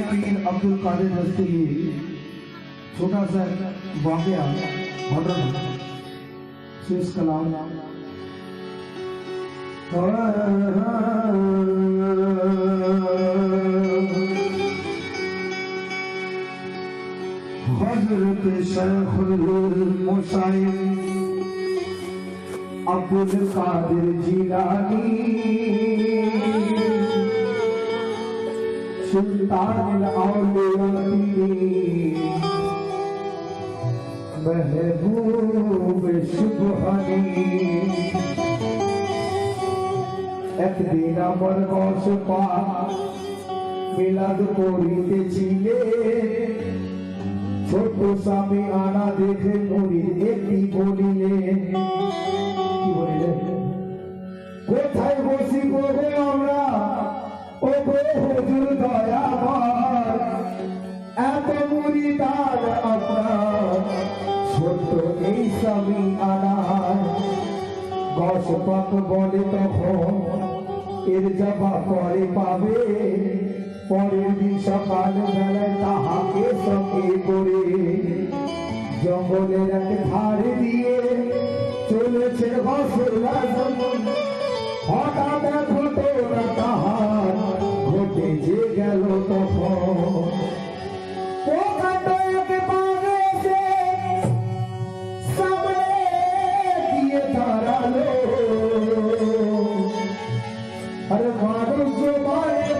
पीर अब्दुल कादिर दस्तगी छोटा सा वाकया मॉडर्न शेष कलाम हजरत शेखुल मुशाइर अब्दुल कादिर जिलानी सुल्तान औलिया महबूब सुबहानी एक दिन আমার বস পা মিলাদ করিতেছিলে ছোট স্বামী আনা দেখে মুড়ি একটি বলিলে কি বলিলে কোথায় বসি গো আমরা ও গো হুজুর দয়াবান এত মুরিদান আপনার ছোট এই স্বামী আনা গসপাত বলে তখন এর জবাব পরে পাবে পরের দিন সকাল বেলায় তাহাকে সঙ্গে করে জঙ্গলের এক ধারে দিয়ে চলেছে ঘোষণা হঠাৎ ঘটনা তাহার ঘটে যে গেল তখন দিয়ে দাঁড়ালো अरे मानो जो मारे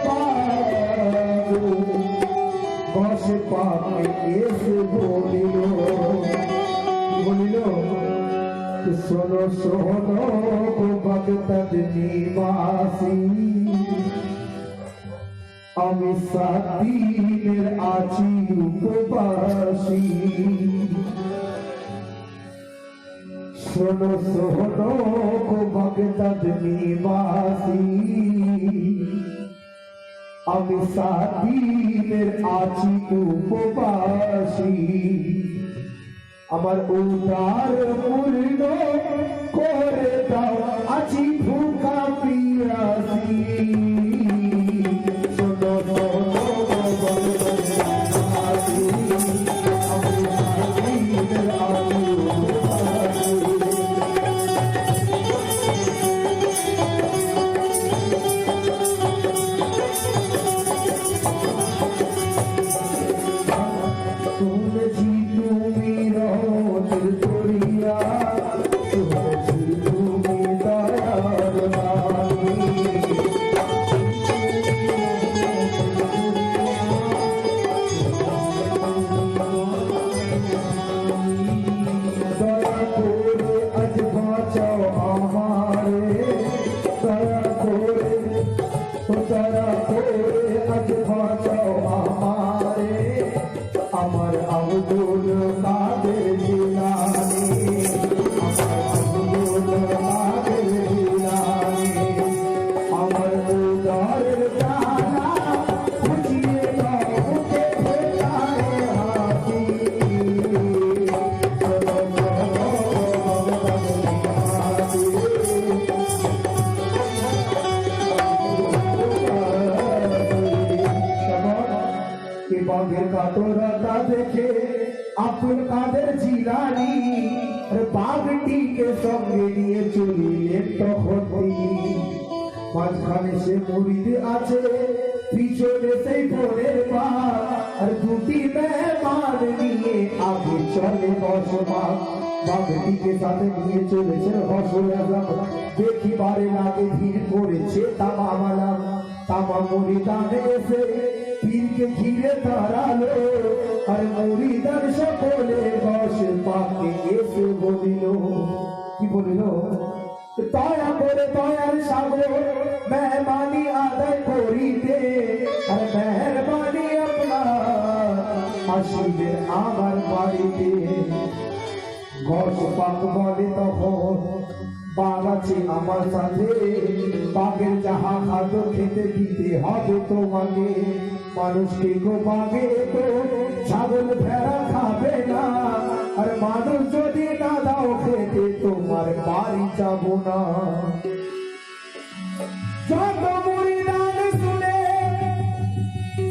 बस पाके ऐसे बोलिलो कि सुनो सुनो को बगदद निवासी আমি সাদিনের আছি উপবাসী শোনো শোনো গো বাগদাদ নিবাসী আমি সাদিনের আছি উপবাসী আমার উদার পূর্ণ করে দাও আছি ভুখা পিয়াসী শোনো শোনো গো বাগদাদ নিবাসী আমি সাদিনের আছি আমার আব্দুল কাদের জিলানী আমার আব্দুল কাদের জিলানী আমার উদারের প্রাণা বুঝিয়ে দাও মুখে ফোটায় হাসি বাঘের কাতরতা দেখে আব্দুল কাদের জিলানী বাঘটিকে সঙ্গে নিয়ে চলিলেন তখন তিনি মাঝখানে সে মুরিদ আছে পিছনে সেই ভোরের বাঘ আর দুটি মেহমান নিয়ে আগে চলে বসবাস বাঘটিকে সাথে নিয়ে চলেছে হসলা দেখিবারে লাগে ভিড় করেছে তামামালা তামা মুরিদানে এসে পীরকে ঘিরে দাঁড়ালো আর মুরিদান সকলে বসে পাকে এসে বলিল কি বলিল দয়া করে দয়ার সাগর মেহমানি আদায় করিতে আর মেহরবানি আপনার আসিবে আমার বাড়িতে গসপাত বলে তখন বাঘ আছে আমার সাথে বাঘের যাহা খাদ্য খেতে দিতে হবে তোমাকে মানুষকে গো বাঘে তো ছাগল ভেড়া খাবে না আর মানুষ যদি না দাও খেতে তোমার বাড়ি যাব না যত মুরিদান শুনে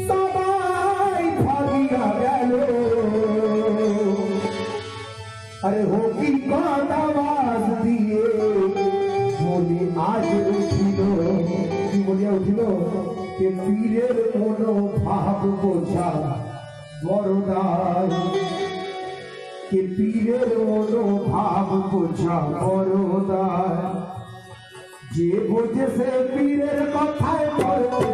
সবাই अरे हो की बात आवाज दिए বলি আজ উঠিল কি বলিয়া উঠিল কে পীরের মনো ভাব বোঝা বড়দাই কে পীরের মনো ভাব বোঝা বড়দাই যে বোঝে সে পীরের কথায় পড়তে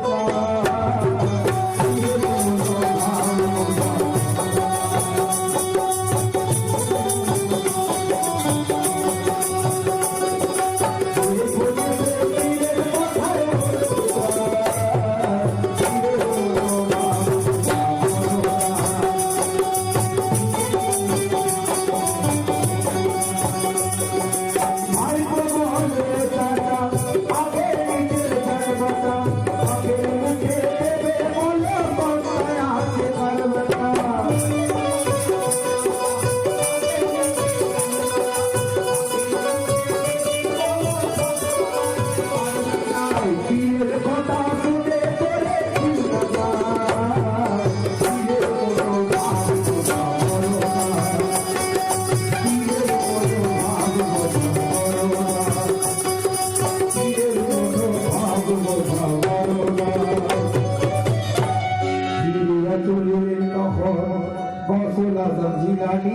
চায়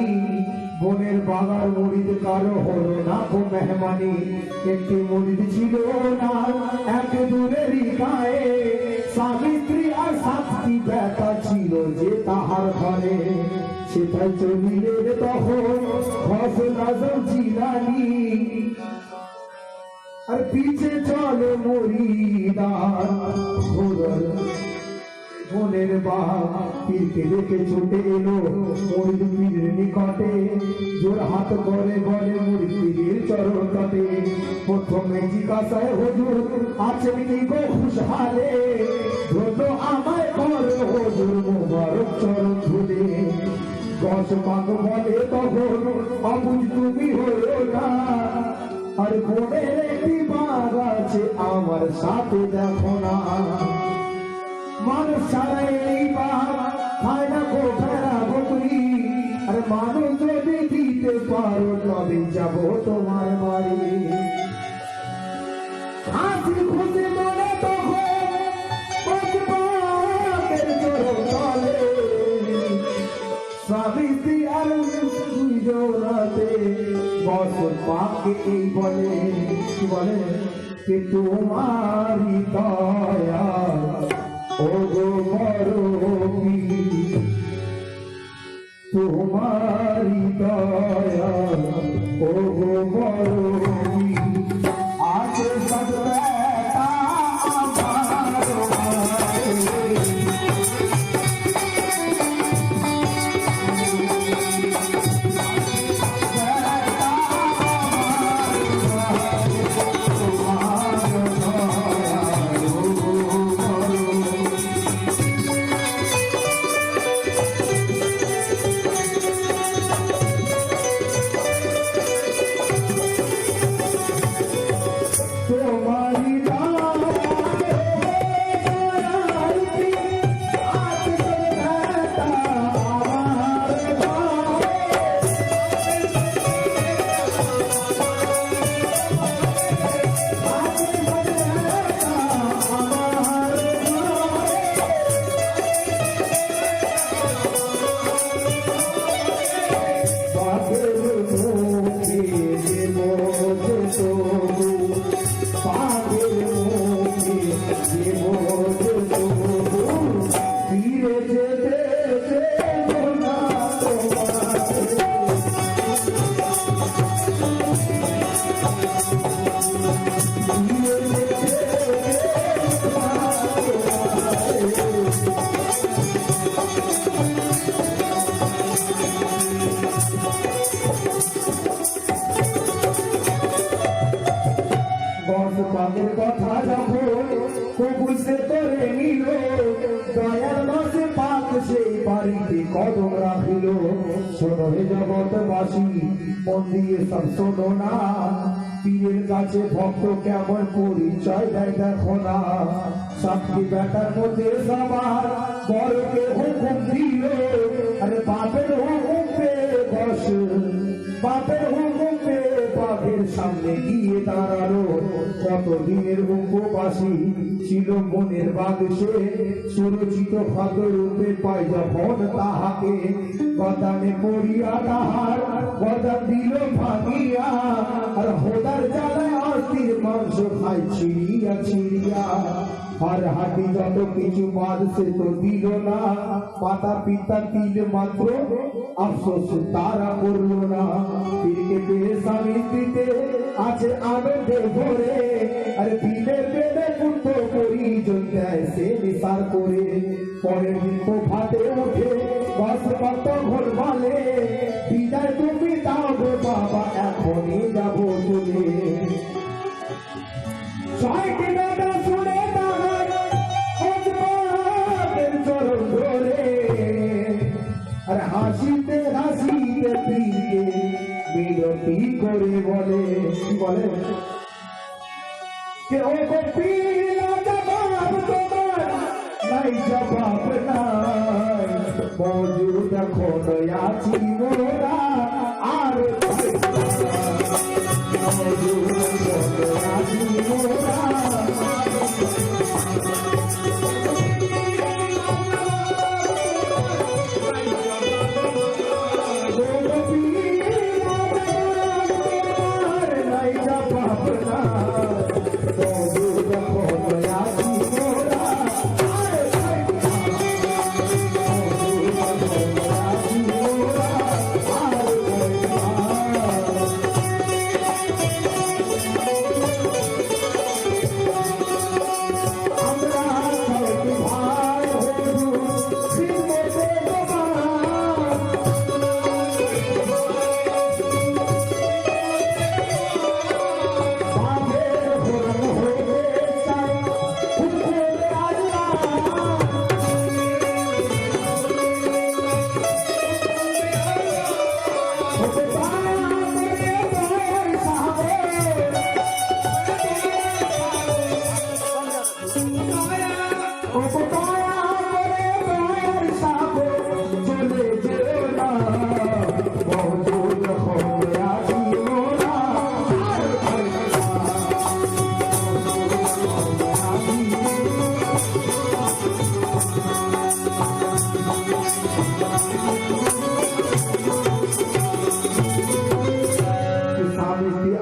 বনের বাগার মুড়িদ কারো হলো না গো মেহমানি একটি মুড়িদ ছিল না এক দূরেরই গায়ে স্বামী স্ত্রী আর সাতটি বেটা ছিল যে তাহার ঘরে সেটাই চলিলেন তখন ফসল আজম জিলানি আর পিছে চলে মুড়িদার মনের বাপ পীরকে দেখে ছুটে এলো মুরিদ পীরের নিকটে জোর হাত করে বলে মুরিদ পীরের চরণ তটে প্রথমে জিজ্ঞাসায় হুজুর আছেন কি গো খুশহালে ধরো আমায় কর হুজুর মুবারক চরণ ধুলে দশ পাক বলে তখন অবুঝ তুমি হলো না আর বনের একটি বাঘ আছে আমার সাথে দেখো না মানুষ ছাড়া এই বাঘ খায় না গো ভেড়া বকরি আর মানুষ যদি দিতে পারো তবে যাব তোমার বাড়ি হাসি খুশি মনে তখন চলে স্বামী স্ত্রী আর দুইজনাতে বছর পাকে এই বলে কি বলে যে তোমারই দয়া ও গো মরবি তোমারি দয়া ও গো মরবি আজ সব বেটা পাগের কথা যখন কবুল সে তোরে নিল দয়ার মাসে পাক সেই বাড়িতে কদম রাখিল শোনো হে জগৎবাসী মন দিয়ে সব শোনো না পীরের কাছে ভক্ত কেমন পরিচয় দেয় দেখো না সাতটি বেটার মধ্যে সবার বড়কে হুকুম দিল আরে বাপের হুকুম পেয়ে বস বাপের হুকুম পেয়ে বাঘের সামনে গিয়ে দাঁড়ালো কতদিনের উপবাসী ছিল মনের বাঘ সে সুরচিত ক্ষত রূপে পাই যখন তাহাকে গদানে পড়িয়া তাহার গদান দিল ভাঙিয়া আর হোদার জ্বালায় অস্থির মাংস খাই ছিড়িয়া ছিড়িয়া আর হাতি যত কিছু বাদ সে তো দিল না পাতা পিতা তিল মাত্র আফসোস তারা করল না পীরকে পেয়ে স্বামী স্ত্রীতে আছে আনন্দে ভরে আর পীরের বেদে পুত্র পরিজন দেয় সে নিসার করে পরের দিন ভাতে উঠে বস কত ঘর বলে বিদায় তুমি দাও গো বাবা এখনই যাবো চলে ছয়টি বেদা শুনে চরণ ধরে আর হাসিতে হাসিতে পীরকে বিরতি করে বলে বলে কে ও গো পীর জবাব তোমার নাই জবাব নাই মজুদ এখন আছি মোরা আর মজুদ এখন আছি মোরা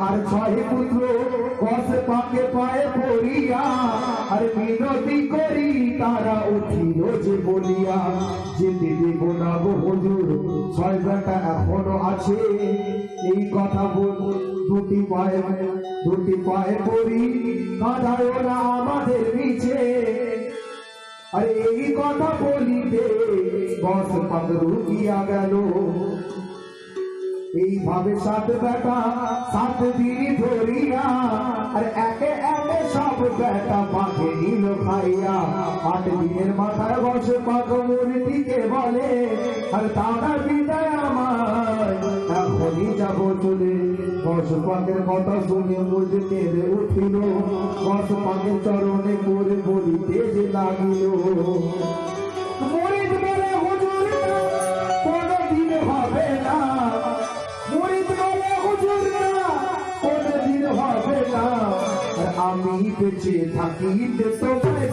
আর ছয় পুত্র কস পাকে পায়ে পড়িয়া আর মিনতি করি তারা উঠিল যে বলিয়া যেতে দেব না গো হুজুর ছয় বেটা এখনো আছে এই কথা বল দুটি পায়ে পড়ি কাঁদায় না আমাদের নিচে আরে এই কথা বলিতে কস পাক রুকিয়া গেল এইভাবে সাত বেটা সাত দিন ধরিয়া আর একে একে সব বেটা মাঠে নিল খাইয়া 8 দিনের মাথায় বসে পাক মূর্তিকে বলে আর তারা বিদায় আমার এখনই যাব চলে বস পাকের কথা শুনে মুজ কেঁদে উঠিল বস পাকের চরণে করে বলিতে যে লাগিল মরিদ বলে হুজুর কোনদিন হবে না আমি বেঁচে থাকিতে তোমায়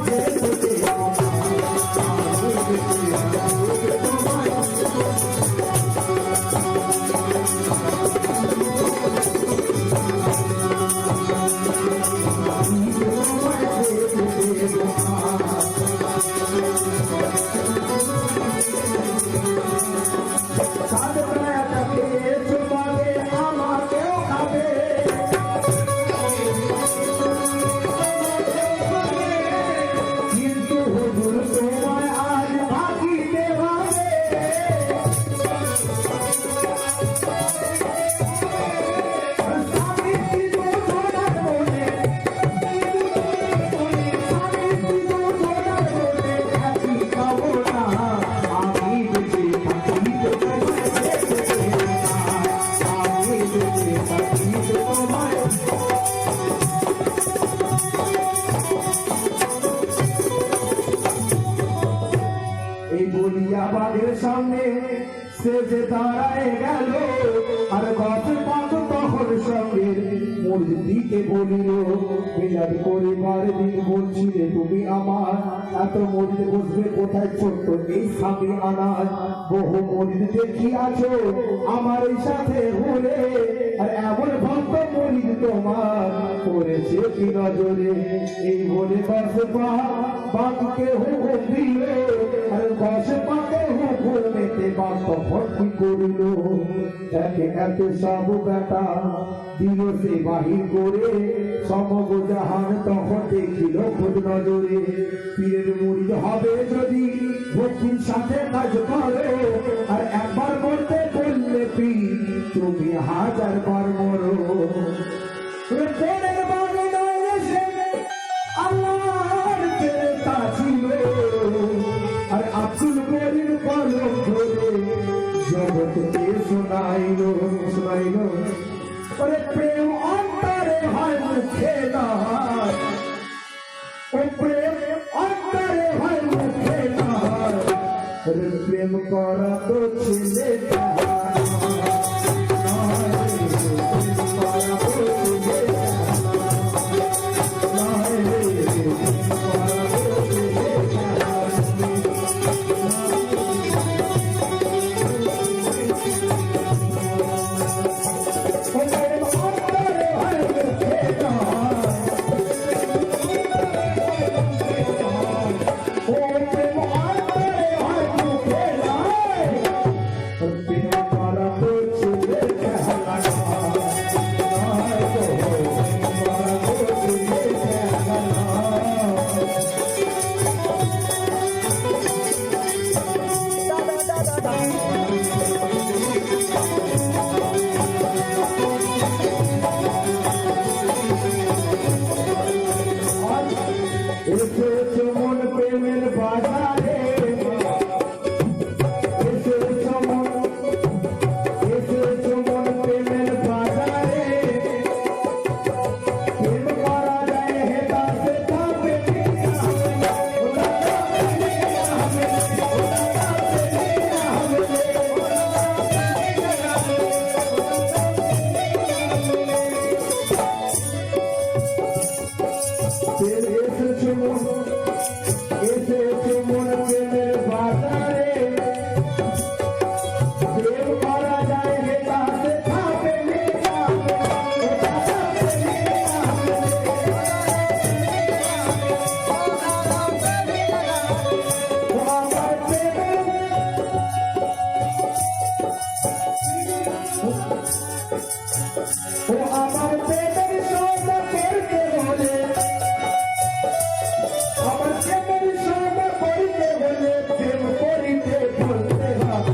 সামনে সে যে দাঁড়ায় গেল আর বলিল মিলাদ করিবার দিন বলছিলে তুমি আমার এত মরিদ বসবে কোথায় ছোট্ট এই স্বামী আনাজ বহু মরিদ দেখিয়াছো আমার এই সাথে ঘুরে আর এমন ভক্ত মরিদ তোমার করেছে কি নজরে এই বলে দশ পা বাঁকে হুকুম দিল আর দশ পাকে হুকুমেতে বাক্য ভর্তি করিল একে এত সব বেটা দিল সে বাহির করে সমগ্র জাহান তখন দেখিল খোঁজ নজরে পীরের মুরিদ হবে যদি ভক্তির সাথে কাজ করো আর একবার মরতে বললে পীর তুমি হাজার বার মরো প্রেমের বাণী নয় সে আল্লাহর প্রেতা ছিল আর আব্দুল করিম কলম ধরে জগৎকে শোনাইল ওরে প্রেম অন্তরে হয় মুখে নয় ও প্রেম অন্তরে হয় মুখে নয় ওরে প্রেম করা তো ছেলে মন প্রেমের বাজারে মন প্রেমের বাজারে প্রেম করা যায় হেতা সেটা মন প্রেমের বাজারে প্রেম করা যায় হেতা সেটা আমার প্রেমের সৌদা করতে হলে আমার প্রেমের সৌদা করিতে হলে প্রেম করিতে বলতে হয়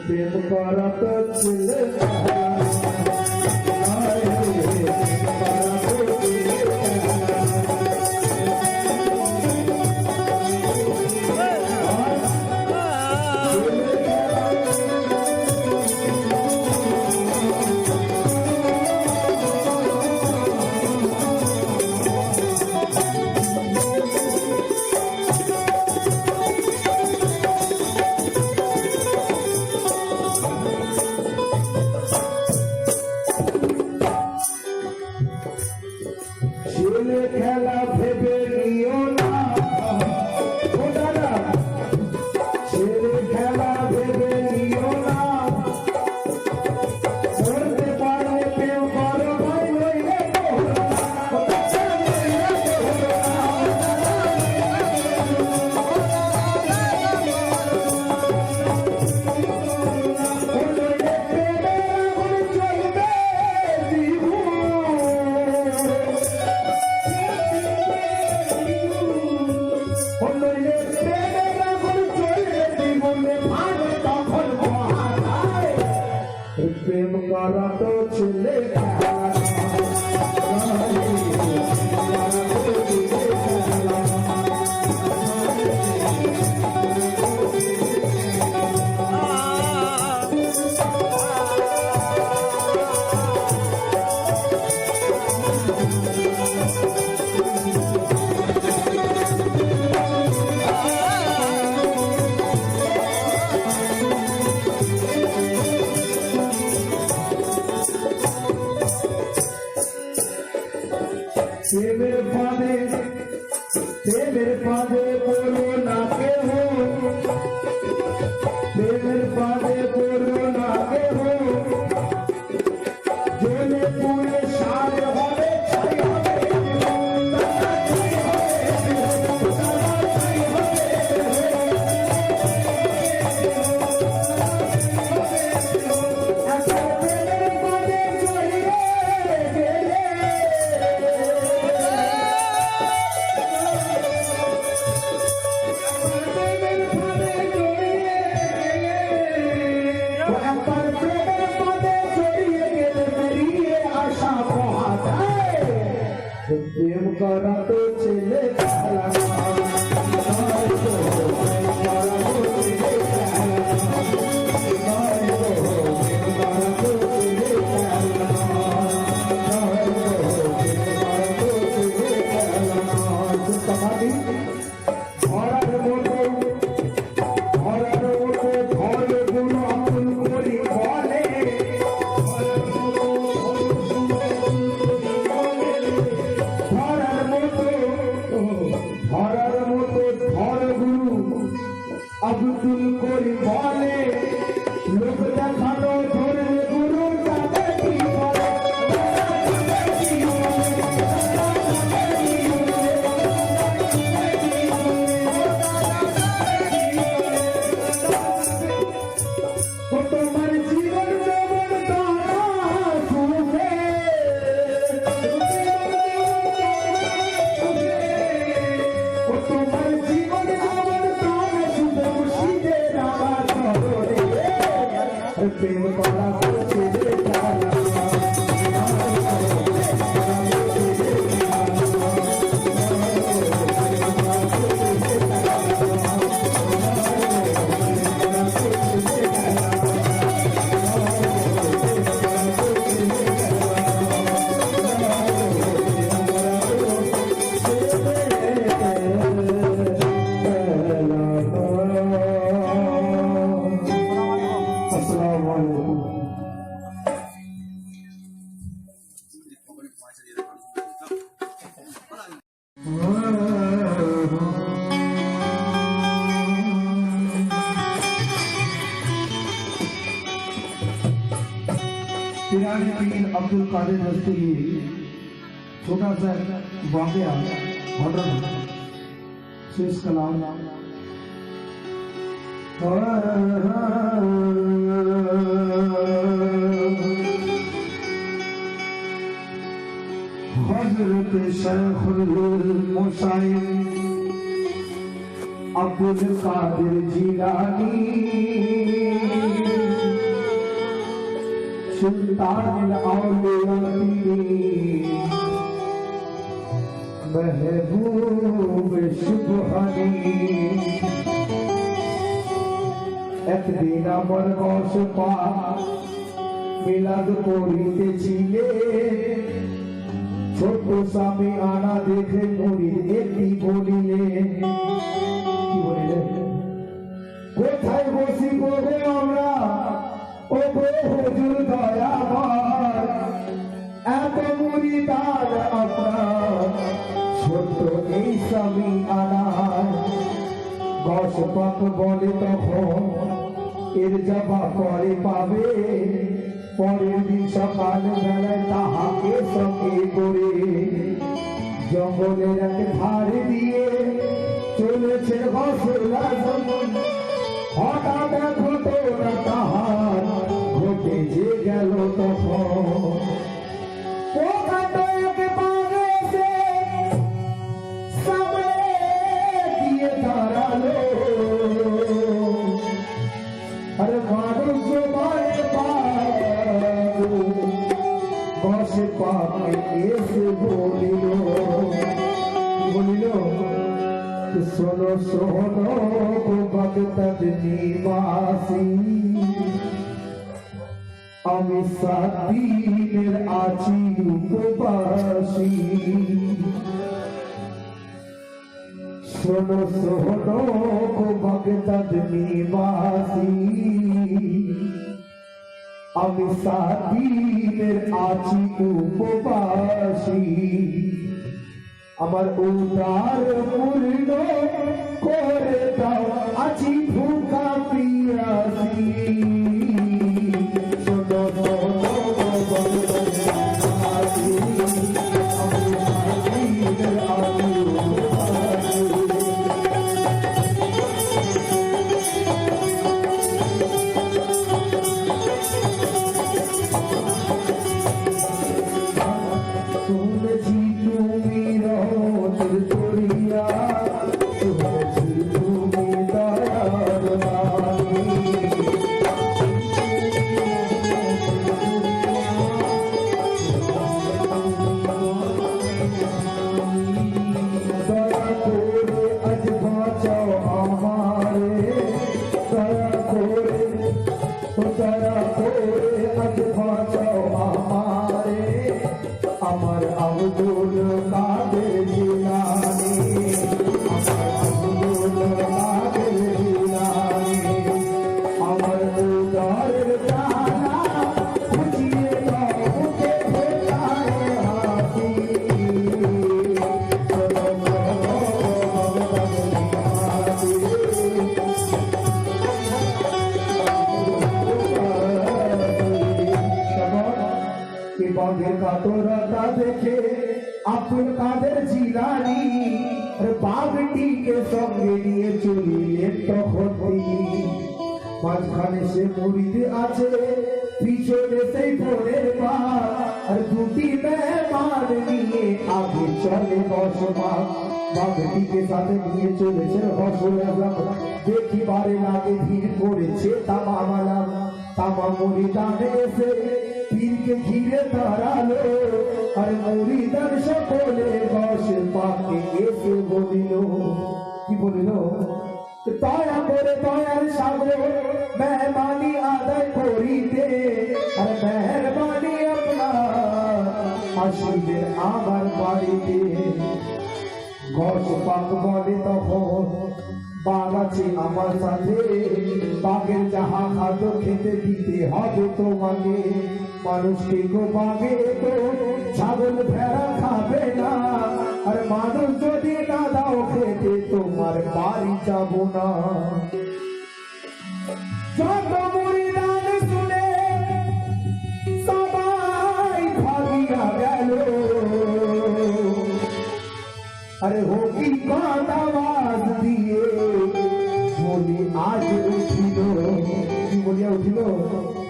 প্রেম করা তো ছেলে ছেলে খেলা ভেবে নিও না ছেলে খেলা ভেবে নিও না করতে পারলে প্রেম করো ভাই নইলে প্রেম করা তো ছেলে একবার প্রেমের পথে জড়িয়ে গেলে বেরিয়ে আসা মহা যায়। প্রেম করা তো ছেলে খেলা নয়, নয় গো, প্রেম করা তো ছেলে খেলা নয়, নয় গো, প্রেম করা তো ছেলে খেলা নয়, নয় গো, প্রেম করা তো ছেলে খেলা নয়। সমাধি ধরার মতো ধর গুরু আব্দুল করিম বলে, ধরার মতো ধর গুরু আব্দুল করিম বলে, লোক দেখানো ধরে গুরু তাকে কি বলে, তোমার জীবন যেমন তারা শুনে, তোমার জীবন যেমন তারা শুনে, মুর্শিদের আমার চরণে প্রেম করা হচ্ছে রে খেলা। আসসালামু আলাইকুম। पिरानी पीर अब्दुल कादिर दस्तगी छोटा सा वाकया घटना शेष कलाम हजरत शेखुल मुशाइर अब्दुल कादिर जिलानी सुल्तान औलिया महबूब सुबहानी একদিন আমার বস পা মিলাদ করিতেছিলে, ছোট স্বামী আনা দেখে মুড়ি একটি বলিলে, কি বলিলে, কোথায় বসি বলে আমরা ও গো হুজুর দয়াময়, এত মুড়ি দান আপনার ছোট এই স্বামী আনার। বস পাক বলে তখন এর জবাব পরে পাবে, পরের দিন সকাল বেলায় তাহাকে সঙ্গে করে জঙ্গলের এক ধারে দিয়ে চলেছে ঘোষলা। হঠাৎ ঘটনা তাহার ঘটে যে গেল তখন, দিয়ে দাঁড়ালো। আরে মানুষ মারে বসে পাকে এসে বলিল, শোনো শোনো বাগদাদ নিবাসী, আমি 7 দিনের আছি উপবাসী। শোনো শোনো বাগদাদ নিবাসী, আমি 7 দিনের আছি উপবাসী। আমার উদার পূর্ণ করে দাও, আছি ভুখা পিয়াসী। শোনো শোনো বাগদাদ নিবাসী, আমি 7 দিনের আছি উপবাসী। শুনেছি তুমি রহমতের দরিয়া, শুনেছি তুমি দয়ার ঘরের জানা বুঝিয়ে দাও মুখে ফোটায় হাসি বাঘের কাতরতা দেখে আব্দুল কাদের জিলানী বাঘটিকে সঙ্গে নিয়ে চলিলেন তখন তিনি মাঝখানে সে মুড়িতে আছে পিছনে সেই ভোরের বাঘ আর দুটি মেহমান নিয়ে আগে চলে বসবাস বাঘটিকে সাথে নিয়ে চলেছে বসবাস দেখিবারে লাগে ভিড় করেছে তামামালা তামা মরিদানে এসে পীরকে ঘিরে দাঁড়ালো আর মরিদান সকলে বসে পাকে এসে বলিল কি বলিল দয়া করে দয়ার সাগর মেহমানি আদায় করিতে আর মেহরবানি আপনার আসিবে আমার বাড়িতে গস পাক বলে তখন বাঘ আছে আমার সাথে বাঘের যাহা খাদ্য খেতে দিতে হবে তোমাকে মানুষকে গো বাঘে তো ছাগল ভেড়া খাবে না আর মানুষ যদি না দাও খেতে তোমার বাড়ি যাব না যত মুরিদান শুনে সবাই ভাগিয়া গেল আরে হোকি আওয়াজ দিয়ে বলি আজ উঠিল কি বলিয়া উঠিল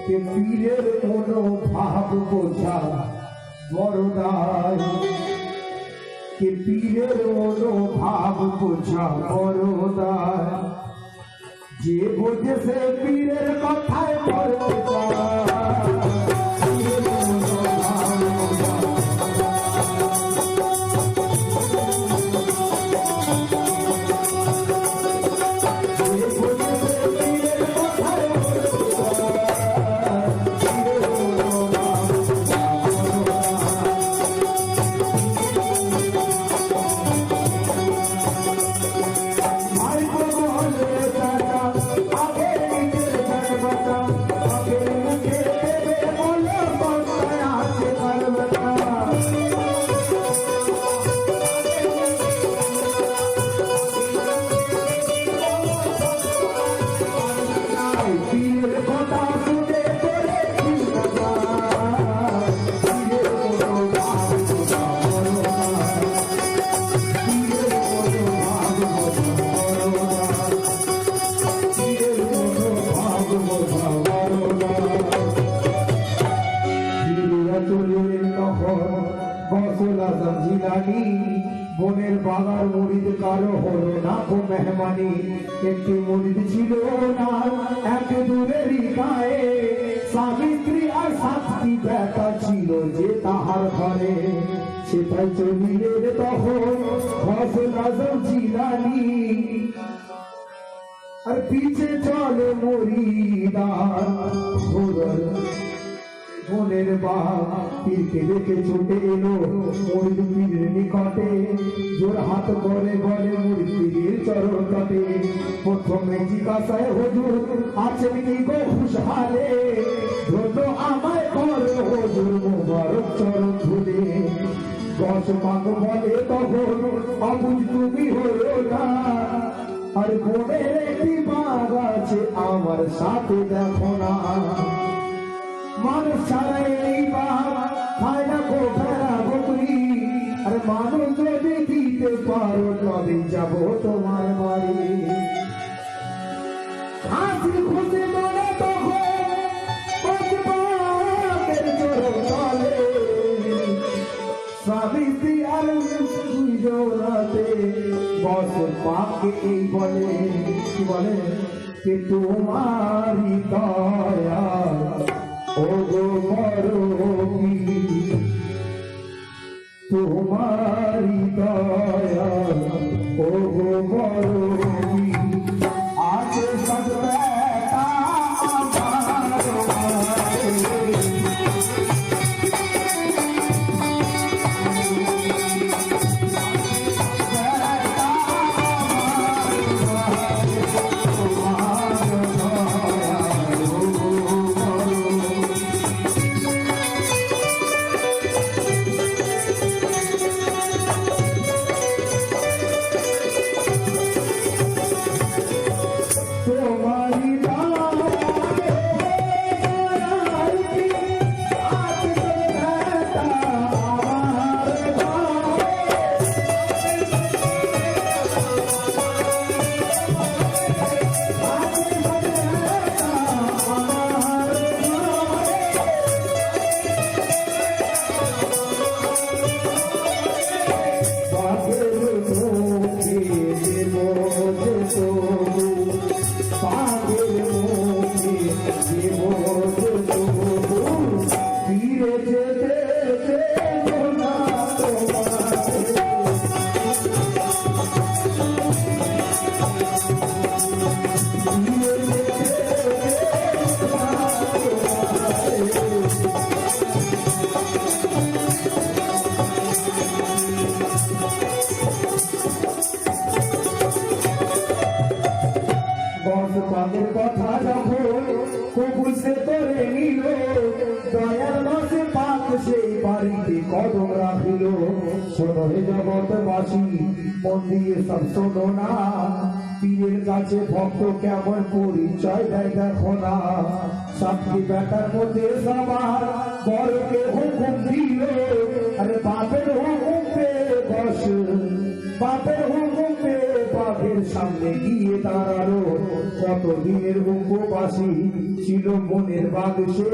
কে পীরের কোনো ভাব বোঝা বড়দায় কে পীরের কোনো ভাব বোঝা বড়দায় যে বোঝে সে পীরের কথায় পড়তে চায় বনের বাগার মুড়িদ কারো হলো না গো মেহমানি একটি মুড়িদ ছিল না এক দূরেরই গায়ে স্বামী স্ত্রী আর সাতটি বেটা ছিল যে তাহার ঘরে সেটাই চলিলেন তখন ফসল আজম জিলানি আর পিছে চলে মুরিদার বনের বাঘ পীরকে দেখে ছুটে এলো মুরিদ পীরের নিকটে জোর হাত করে বলে মুরিদ পীরের চরণ তটে প্রথমে জিজ্ঞাসায় হুজুর আছেন কি গো খুশহালে ধন্য আমায় করে হুজুর মুবারক চরণ ধুলে দশ পাক বলে তখন অবুঝ তুমি হলো না আর বনের একটি বাঘ আছে আমার সাথে দেখো না মানুষ ছাড়া এই বাঘ খায় না গো ভেড়া বকরি আর মানুষ যদি দিতে পারো তবে যাব তোমার বাড়ি হাসি খুশি মনে তখন বাঘের চরণ তলে স্বামী স্ত্রী আর দুইজনাতে বছর পাকে এই বলে কি বলে কে তোমারি দয়া ও গো মরমি তোমারি দয়া ও গো মরমি আছে সব বেটা আমার করে নিল দয়ার মাসে পাক সেই বাড়িতে কদম রাখিল শোনো হে জগৎবাসী মন দিয়ে সব শোনো না পীরের কাছে ভক্ত কেমন পরিচয় দেয় দেখো না সাতটি বেটার মধ্যে সবার বড়কে হুকুম দিল আরে বাপের হুকুম পেয়ে বস বাপের হুকুম পেয়ে বাপের সামনে গিয়ে দাঁড়ালো কতদিনের উপবাসী ছিল মনের বাগসে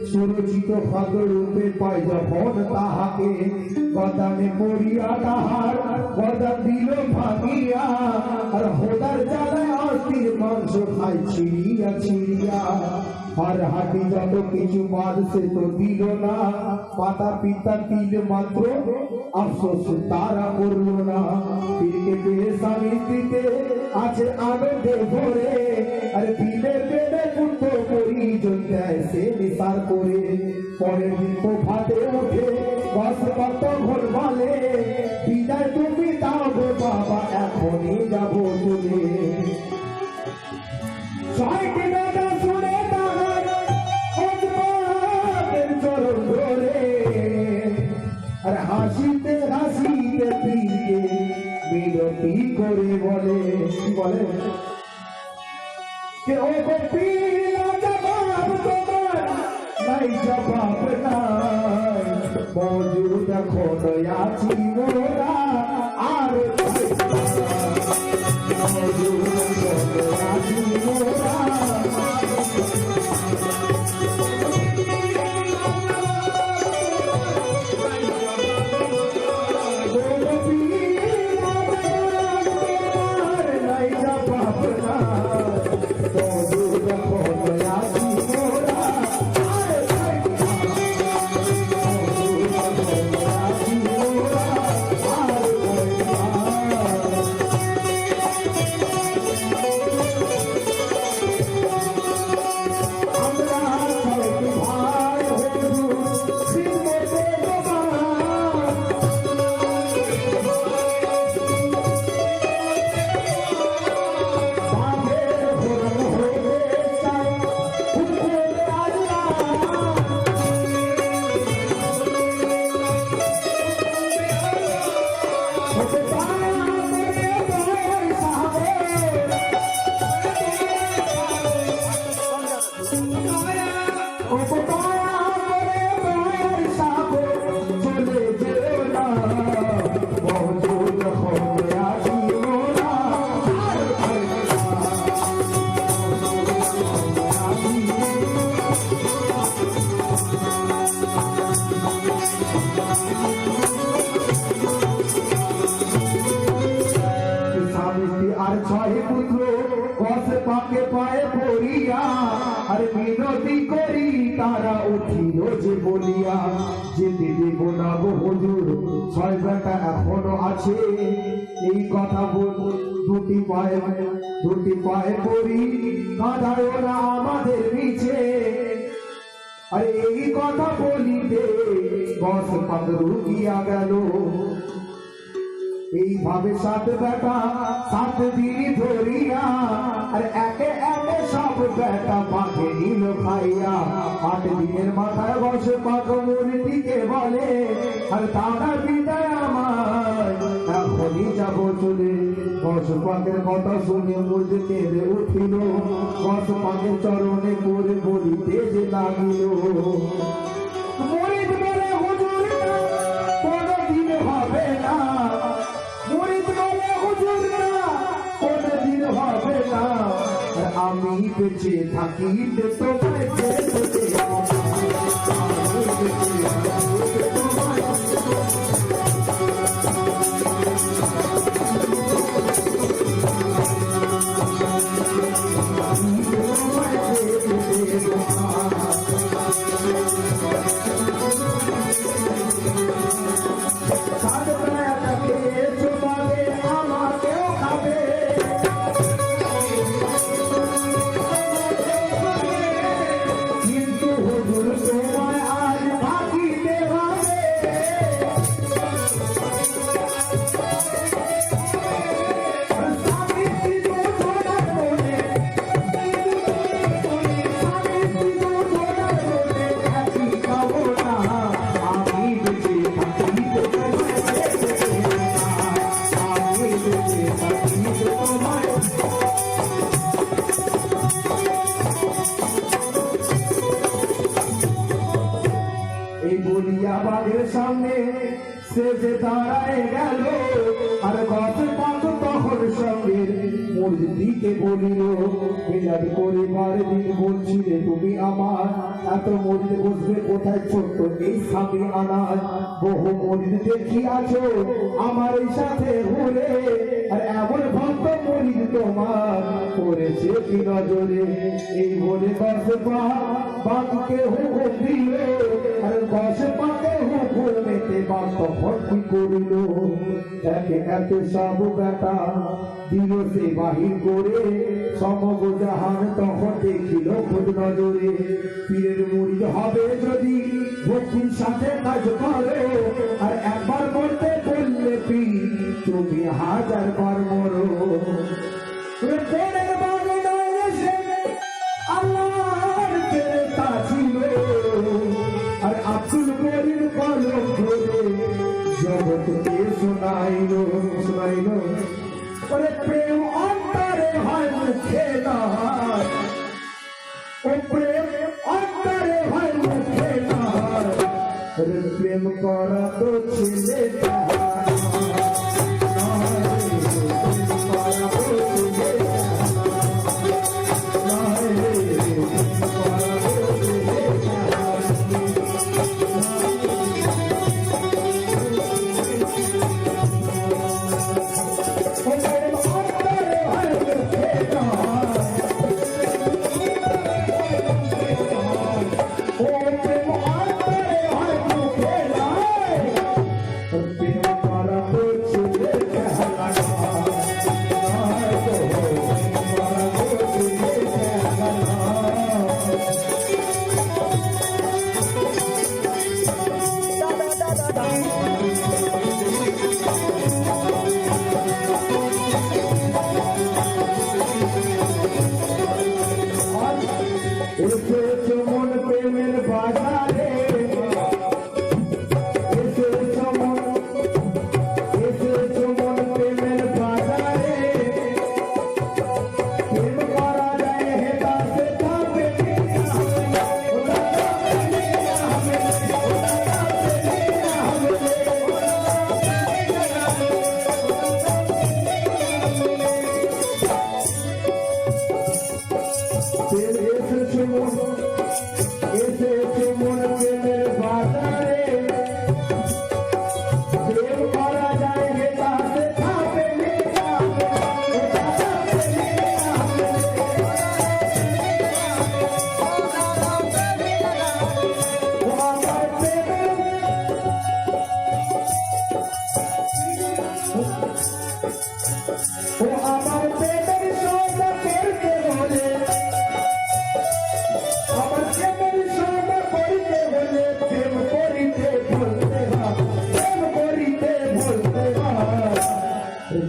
সুরচিত ফাদর রূপে পাই যখন তাহাকে গদামে পড়িয়া তাহার গদাম দিল ভাঙিয়া আর হোদার জ্বালায় অস্থির মাংস খাই ছিড়িয়া ছিড়িয়া আর হাতি যত কিছু বাদ সে তো দিল না মাতা পিতা তিল মাত্র আফসোস তারা করল না পীরকে পেয়ে স্বামী স্ত্রীতে আছে আনন্দে ভরে আর পীরের পেটে পুত্র পরিজন দেয় সে নিসার করে পরের দিন ভাতে ওঠে বস কত ঘর বলে বিদায় তুমি দাও বাবা এখনই যাবো চলে ছয়টি বেটা শুনে তাহার চরণ ধরে আর হাসিতে হাসিতে পীরকে বিরতি করে বলে কি বলে কে ও পীর জবাব তোমার নাই জবাব নাই মজুদ এখন আছি মোরা আর মজুদ এখন আছি মোরা আর ছয় পুত্র কস পাকে পায়ে পড়িয়া আর মিনতি করি তারা উঠিল যে বলিয়া যেতে দেব না গো হুজুর ছয় বেটা এখনো আছে এই কথা বল দুটি পায়ে পড়ি কাঁদায় ওরা আমাদের পিছে আরে এই কথা বলিতে কস পাক রুকিয়া গেল এইভাবে সাত বেটা 7 দিন ধরিয়া আর একে একে সব বেটা মাঠে নিল খাইয়া 8 দিনের মাথায় বসে পাক মূর্তিকে বলে আর তারা বিদায় আমার এখনই যাব চলে বস পাকের কথা শুনে মুঝে কেঁদে উঠিল বস পাকের চরণে করে বলিতে যে লাগিল মুরিদ বলে হুজুর কোনদিন হবে না আমি বেঁচে থাকি তোমায় বাঘের সামনে সে যে দাঁড়ায় গেল আর গাছের পাখ তখন সঙ্গে মূর্তিকে বলিল মিলাদ করিবার দিন বলছিলে তুমি আমার এত মরিদ বসবে কোথায় ছোট্ট এই স্বামী আনাজ বহু মরিদ দেখিয়াছ আমার এই সাথে ঘুরে আর এমন ভক্ত মরিদ তোমার করেছে কি নজরে এই বলে গাছে বাঘকে হুকুম দিল আর গাছে পাকে হুকুমেতে বাঘ তখন কি করিল একে একে সব বেটা দিল সে বাহির করে সমগ্র জাহান তখন দেখিল খোঁজ নজরে পীরের মুরিদ হবে যদি ভক্তির সাথে কাজ করো আর একবার করতে বললে পীর তুমি হাজার বার মরো আল্লাহর ফেরেশতা ছিল আর আব্দুল করিম কলম ধরে জগৎকে শোনাইলো ওরে প্রেম অন্তরে হয় মুখে নয় ও প্রেম অন্তরে হয় মুখে নয় প্রেম করা তো ছেলে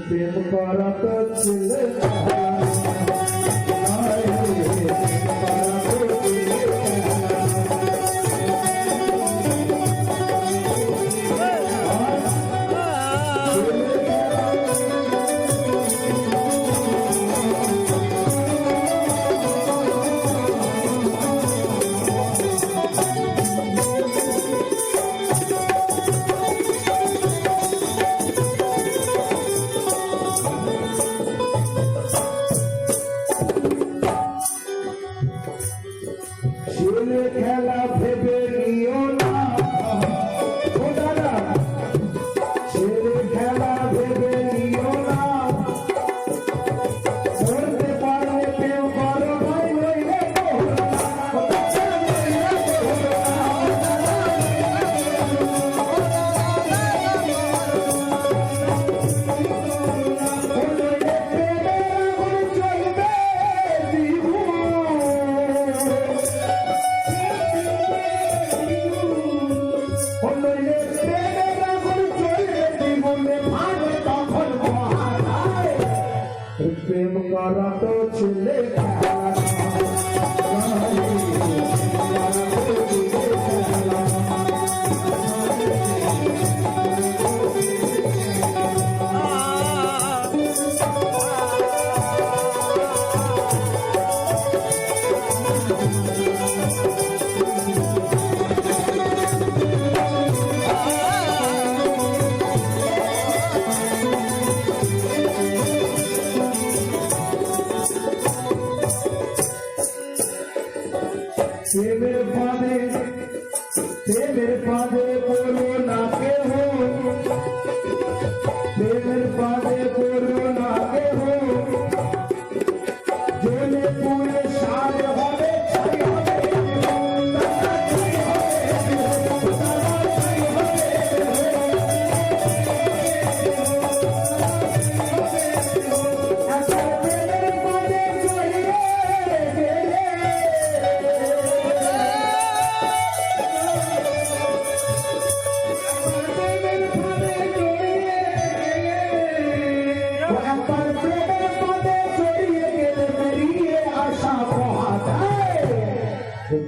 প্রেম করা তো ছেলে খেলা ভেবে নিও না ছেলে খেলা ভেবে নিও না করতে পারলে প্রেম করো ভাই নইলে চলবে প্রেমের ফাঁদে পড়ো না কেহ, প্রেমের ফাঁদে পড়ো না কেহ, জ্বলে পুড়ে সার হবে ছাই হবে,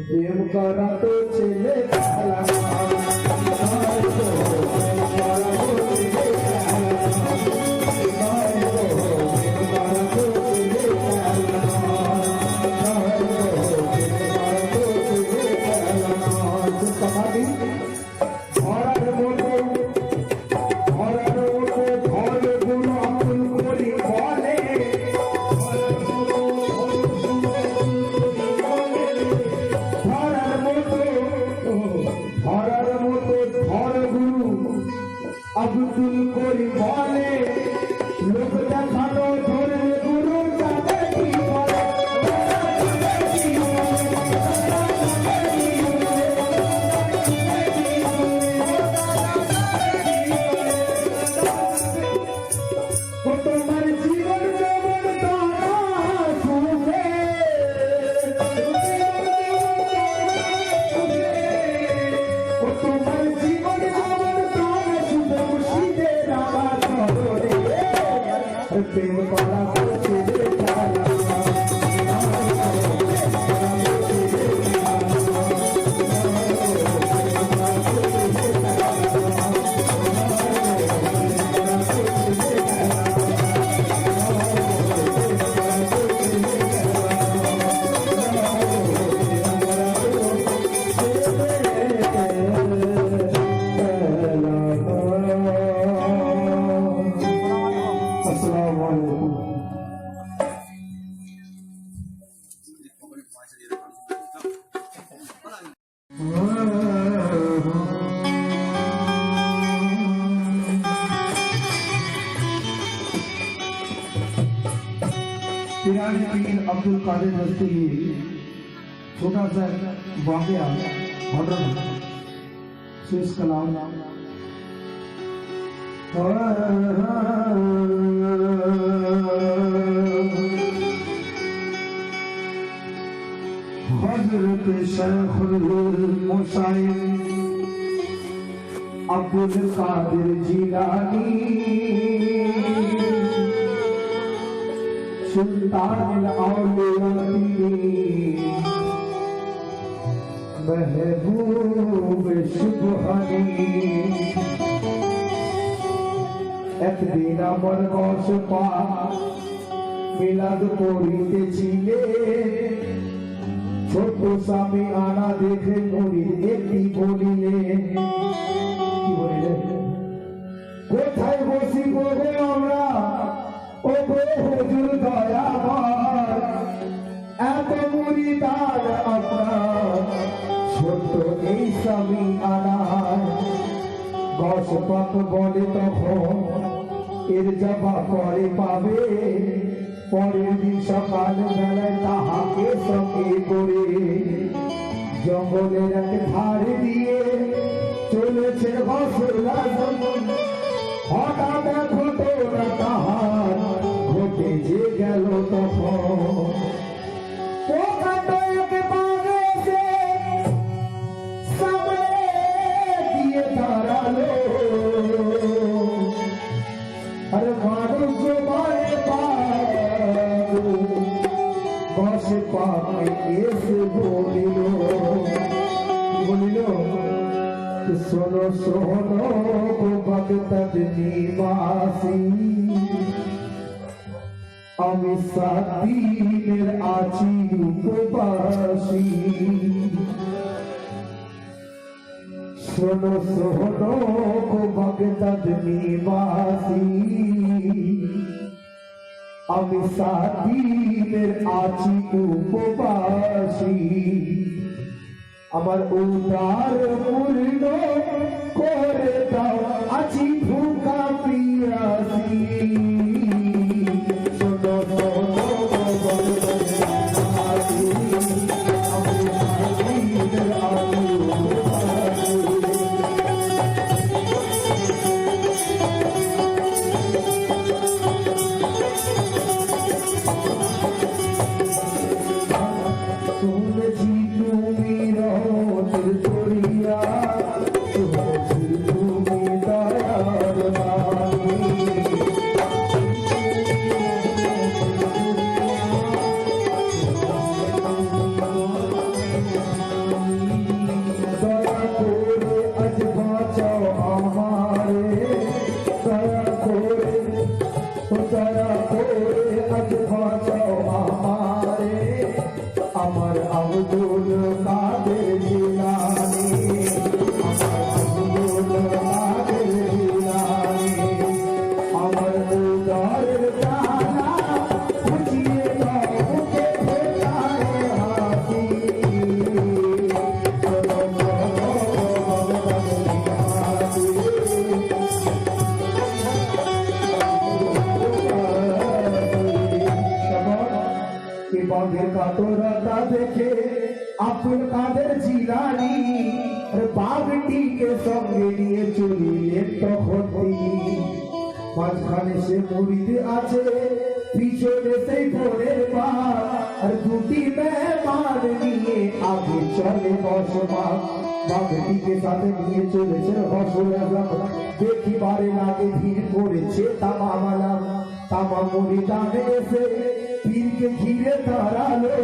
প্রেম করা তো ছেলে খেলা আব্দুল করি বলে লোক দেখানো ধরে গুরু যাবে কি বলে তোমার জীবন যেমন তারা শুনে তোমার জীবন প্রেম করা ছেলে খেলা पिरानी पीर अब्दुल कादिर दस्तगी छोटा सा वाकया मॉडर्न शेष कलाम हजरत शेखुल मुसाइब अब्दुल कादिर जिलानी सुल्तान महबूब सुबहानी एक दिन আমার বসপা মিলাদ পড়িতেছিলে ছোট স্বামী আনা দেখে নবীর একটি বলিলে কি বলিলে কোথায় বসিব রে আমরা ও হুজুর দয়াময় এত মুরিদার আপনার ছোট এই স্বামী আনার বসপত বলে তখন এর জবাব পরে পাবে পরের দিন সকাল বেলায় তাহাকে সঙ্গে করে জঙ্গলের এক ধারে দিয়ে চলেছে বসরা হঠাৎ ঘটনা তাহার ঘটে যে গেল তখন দিয়ে দাঁড়ালো আরে মানুষ মারে বসে পাবে এসে বলিল শোনো শোনো বাগদাদ নিবাসী আমি 7 দিনের আছি উপবাসী শোনো শোনো বাগদাদ নিবাসী আমি 7 দিনের আছি উপবাসী আমার উদার পূর্ণ করে দাও আছি ভুকা পিয়াসি শোনো আমার আব্দুল কাদের জিলানী আমার আব্দুল কাদের জিলানী আমার উদারের জানা বুঝিয়ে দাও মুখে ফোটায় হাসি বাঘের কাতরতা দেখে আব্দুল কাদের জিলানী বাঘটিকে সঙ্গে নিয়ে চলিলেন তখন তিনি মাঝখানে সে মুরিদ আছে পিছনে সেই ভোরের বাঘ আর দুটি মেহমান নিয়ে আগে চলে বসবাস বাঘটিকে সাথে নিয়ে চলেছে রসুল আজম দেখিবারে লাগে ভিড় করেছে তামাম তামা মুরিদানে এসে পীরকে ঘিরে দাঁড়ালো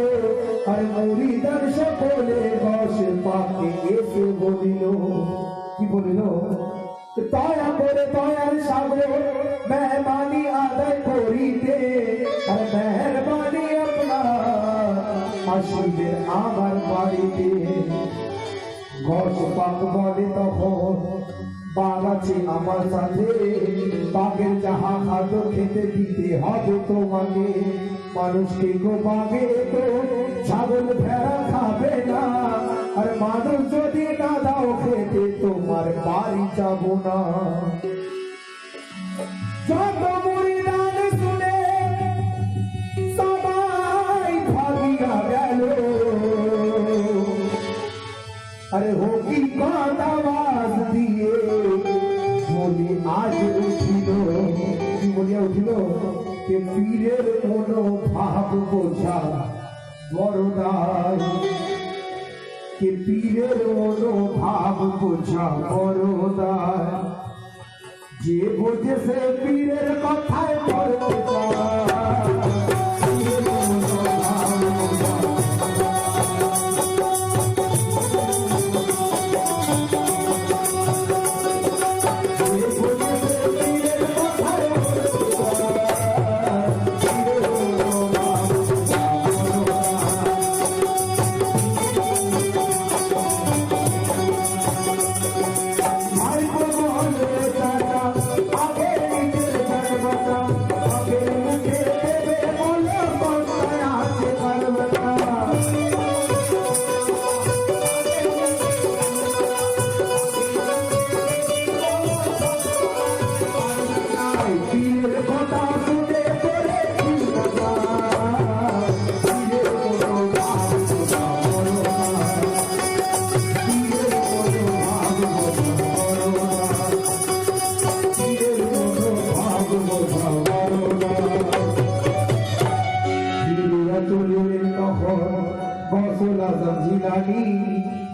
আর মুরিদান সকলে বস পাকে এসে বলিল কি বলিল দয়া করে দয়ার সাগর মেহমানি আদায় করিতে আর মেহরবানি আপনার আসিবে আমার বাড়িতে ঘোষ পাক বলে তখন বাঘ আছে আমার সাথে বাঘের যাহা খাদ্য খেতে দিতে হবে তোমাকে মানুষকে গো বাঘে তো ছাগল ভেড়া খাবে না আর মানুষ যদি না দাও খেতে তোমার বাড়ি যাব না যত মুরিদান শুনে সবাই ভাবিয়া গেল আরে হোকি আওয়াজ দিয়ে বলি আজ উঠিল কি বলিয়া উঠিল কে পীরের কোনো ভাব বোঝা বড়দাই কে পীরের কোনো ভাব বোঝা বড়দাই যে বোঝে সে পীরের কথায় পড়তে চায়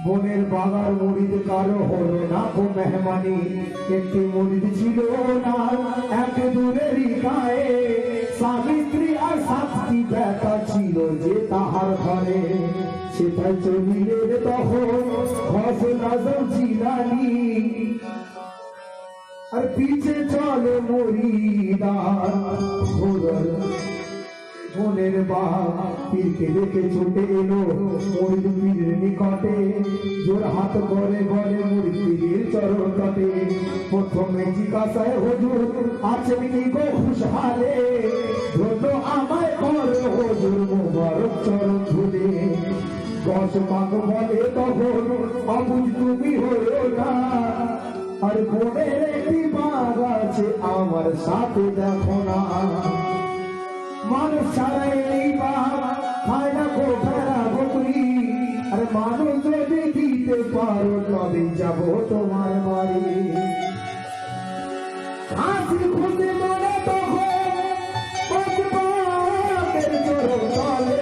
বনের বাগার মুরিদ কারো হলো না গো মেহমানি একটি মুরিদ ছিল না এক দূরেরই গায়ে স্বামী স্ত্রী আর সাতটি বেটা ছিল যে তাহার ঘরে সেটাই চলিলেন তখন ফসল আজম জিলানী আর পিছে চলে মুরিদার মনের বাপ পীরকে দেখে ছুটে এলো মুরিদ পীরের নিকটে জোর হাত করে বলে মুরিদ পীরের চরণ তটে প্রথমে জিজ্ঞাসায় হুজুর আছেন কি গো খুশহালে ধন্য আমায় কর হুজুর মুবারক চরণ ধুলে দশ পাক বলে তখন অবুঝ তুমি হলো না আর বনের একটি বাঘ আছে আমার সাথে দেখো না মানুষ ছাড়া এই বাঘ খায় না কোথারা বকরি আর মানুষ যদি দিতে পারো তবে যাবো তোমার বাড়ি হাসি খুশি মনে তখন চলে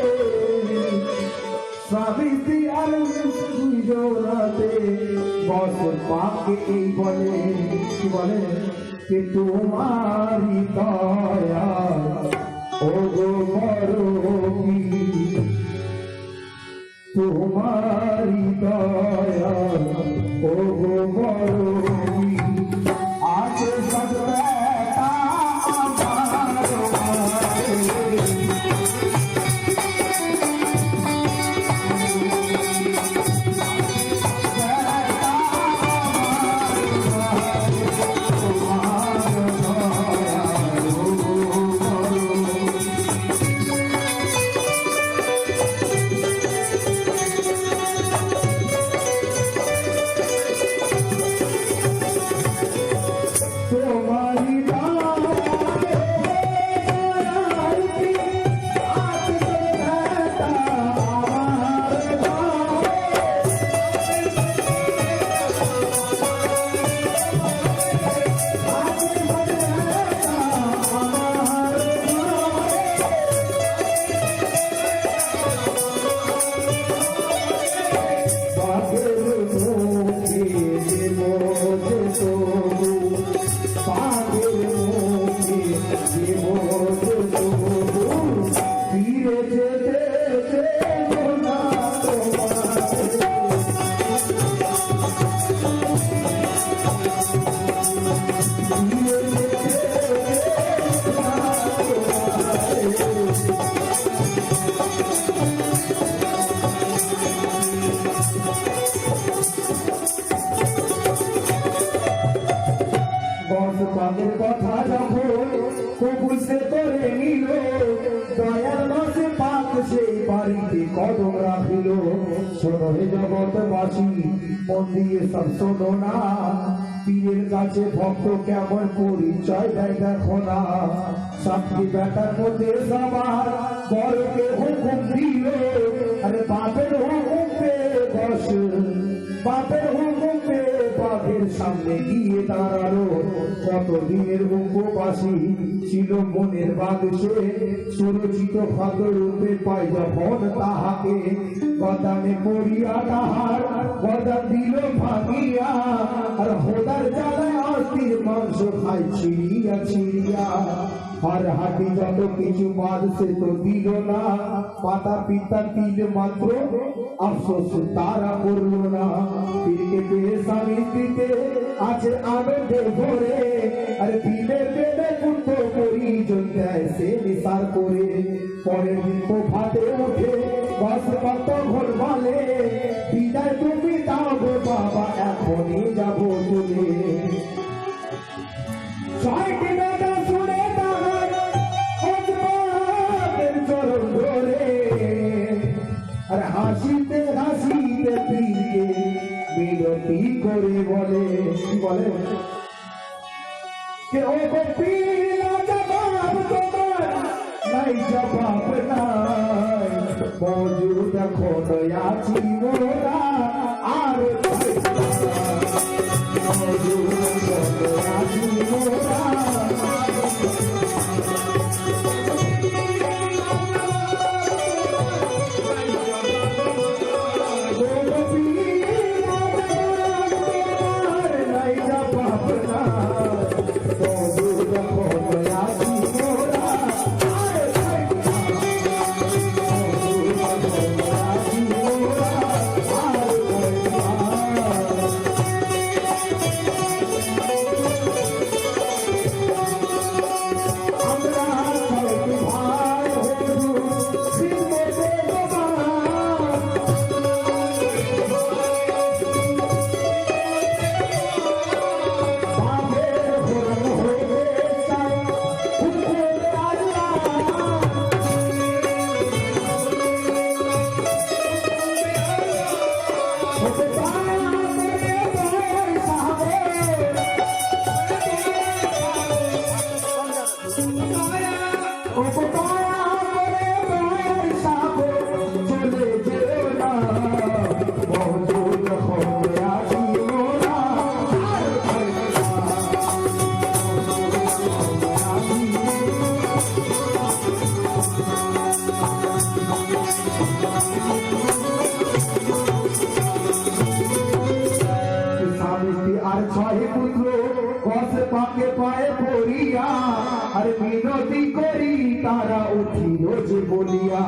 স্বামী স্ত্রী আর দুইজনাতে বছর পাকে এই বলে কি বলে কে তোমারি দয়া ও গো মরবি তোমারি দয়া ও গো মরবি আছে সব বেটা পাগের কথা যখন বুঝতে করে নিল দয়ার মাসে পাক সেই বাড়িতে কদম রাখিল শোনো হে জগৎবাসী মন দিয়ে সব শোনো না পীরের কাছে ভক্ত কেমন পরিচয় দেয় দেখো না সাতটি বেটার মধ্যে সবার বড়কে হুকুম দিল আরে বাপের হুকুম পেয়ে বস বাপের হুকুম পেয়ে বাপের সামনে গিয়ে দাঁড়ালো কতদিনের উপবাসী ছিল মনের বাগসে সুরচিত ক্ষত রূপে পাই যখন তাহাকে গদামে পড়িয়া তাহার গদাম দিল ভাঙিয়া আর হোদার জ্বালায় অস্থির মাংস খাই ছিড়িয়া ছিড়িয়া আর হাতি যত কিছু বাদ সে তো দিল না মাতা পিতা তিল মাত্র আফসোস তারা করল না পীরকে পেয়ে স্বামী স্ত্রীতে আছে আনন্দে ভরে আর পীরের পেটে পুত্র পরিজন দেয় সে নিসার করে পরের দিন ভাতে ওঠে বস্ত্র কত ঘর বলে বিদায় তুমি দাও গো বাবা এখনই যাবো চলে ছয়টি বেটা শুনে তাহার চরণ ধরে আর হাসিতে হাসিতে পীরকে বিরতি করে বলে কি বলে কে ও গো পীর না জবাব তোমার নাই জবাব নাই মজুদ এখন আছি মোরা আর মজুদ এখন আছি মোরা আর ছয় পুত্র কস পাকে পায়ে পড়িয়া আর মিনতি করি তারা উঠিল যে বলিয়া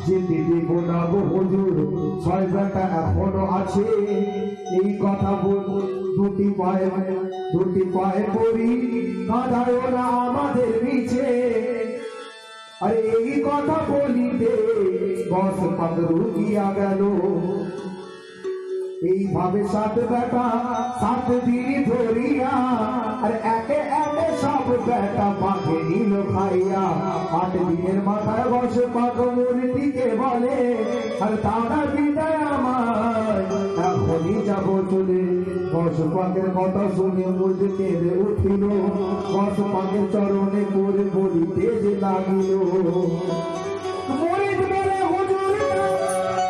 যেতে দেব না গো হুজুর ছয় বেটা এখনো আছে এই কথা বল দুটি পায়ে পড়ি কাঁদায় না আমাদের পিছে আরে এই কথা বলিতে কস পাক রুকিয়া গেল এইভাবে সাত বেটা 7 দিন ধরিয়া আর একে একে সব বেটা পাখে নিল খাইয়া 8 দিনের মাথায় বসে পাক মূর্তিকে বলে আর তারা বিদায় আমার এখনই যাব চলে বস পাকের কথা শুনে মূর্তি কেঁদে উঠিল বস পাকের চরণে পড়ে বলিতে যে লাগিল মরিদ বলে হুজুর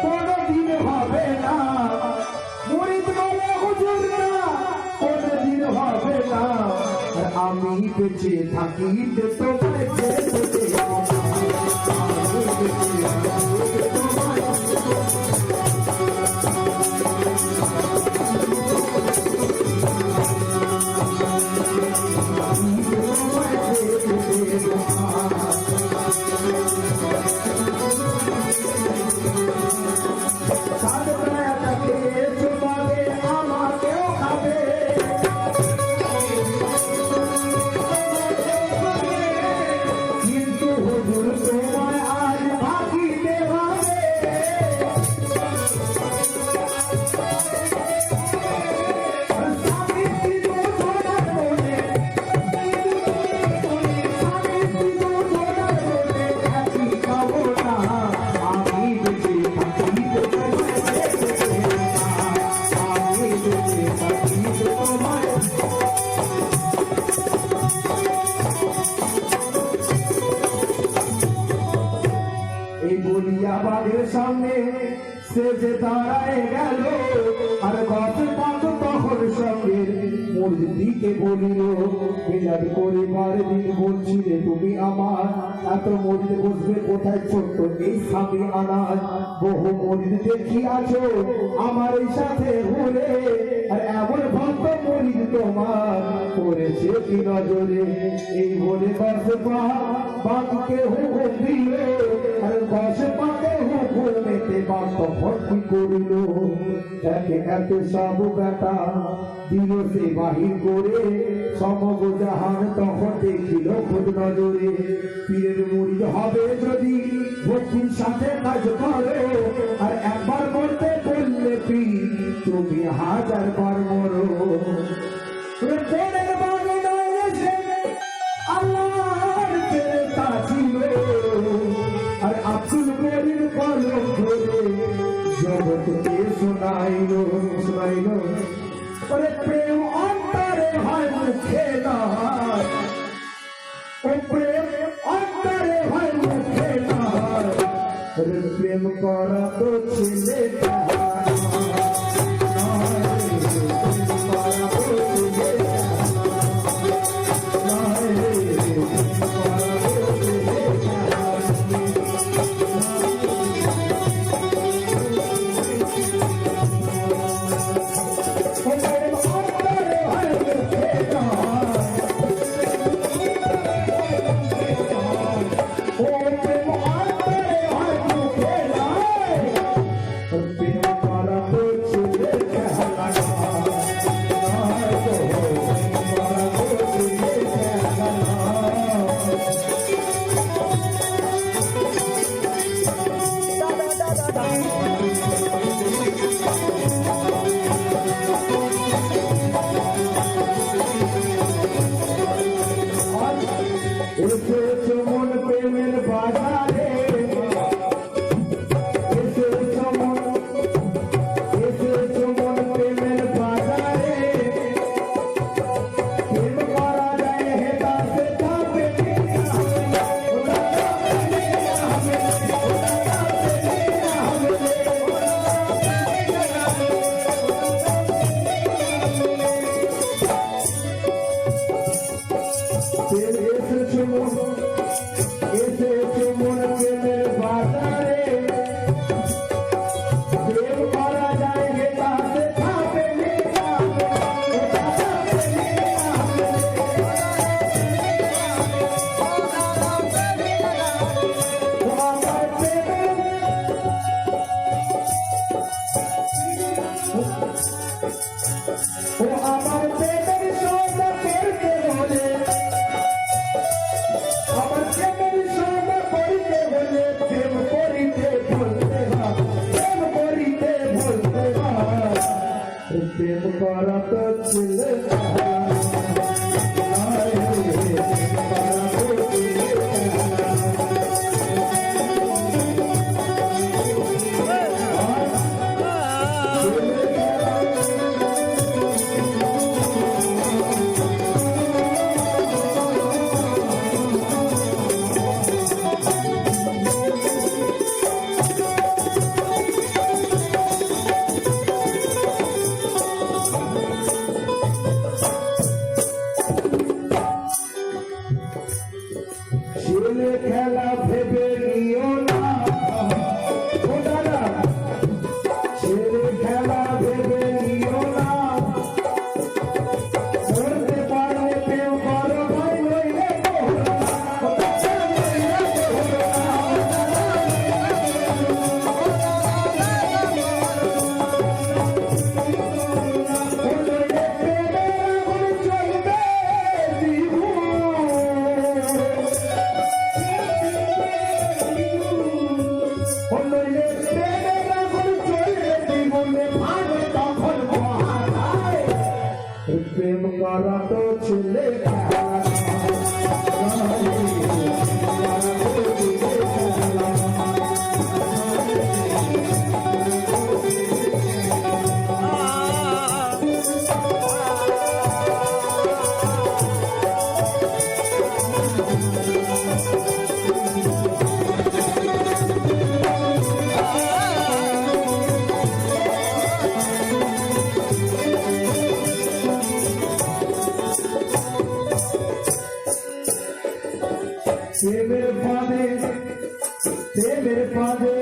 কোনদিন হবে না আমি বেঁচে থাকিতে তোমায় বাড়ির সামনে সে যে দাঁড়ায় গেল আর গত পাক তখন সঙ্গে মূর্তিকে বলিল বিরাট পরিবার দিন বলছিলে তুমি আমার এত মরিদ বসবে কোথায় ছোট্ট এই স্বামী আনাজ বহু মরিদ দেখিয়াছো আমার এই সাথে ঘুরে আর এমন ভক্ত মরিদ তোমার করেছে কি নজরে এই বলে দশ পা বাঁধকে হুকুম দিল আর 10 পাকে হুকুমেতে বাক্য ভর্তি করিল একে একে সব বেটা দিল সে বাহির করে সমগ্র জাহান তখন দেখিল খোদ নজরে পীরের মুরিদ হবে যদি ভক্তির সাথে কাজ করো আর একবার মরতে বললে পীর তুমি 1000 বার মরো আল্লাহর চেতা ছিল আর আব্দুল করিম কলম ধরে জগৎকে শোনাইল ওরে প্রেম অন্তরে হয় মুখে নয় ও প্রেম অন্তরে হয় মুখে নয় প্রেম করা তো ছেলেটা ও আমার প্রেমের সৌদা করতে হলে আমার প্রেমের সৌদা করতে হলে প্রেম করিতে ভুলতে হয় প্রেম করিতে ভুলতে হয় প্রেম করা তো ছিল ছেলে খেলা ভেবে নিও না ও দাদা ছেলে খেলা ভেবে নিও না করতে পারলে প্রেম করো ভাই নইলে প্রেম করা তো ছেলে প্রেমের ফাঁদে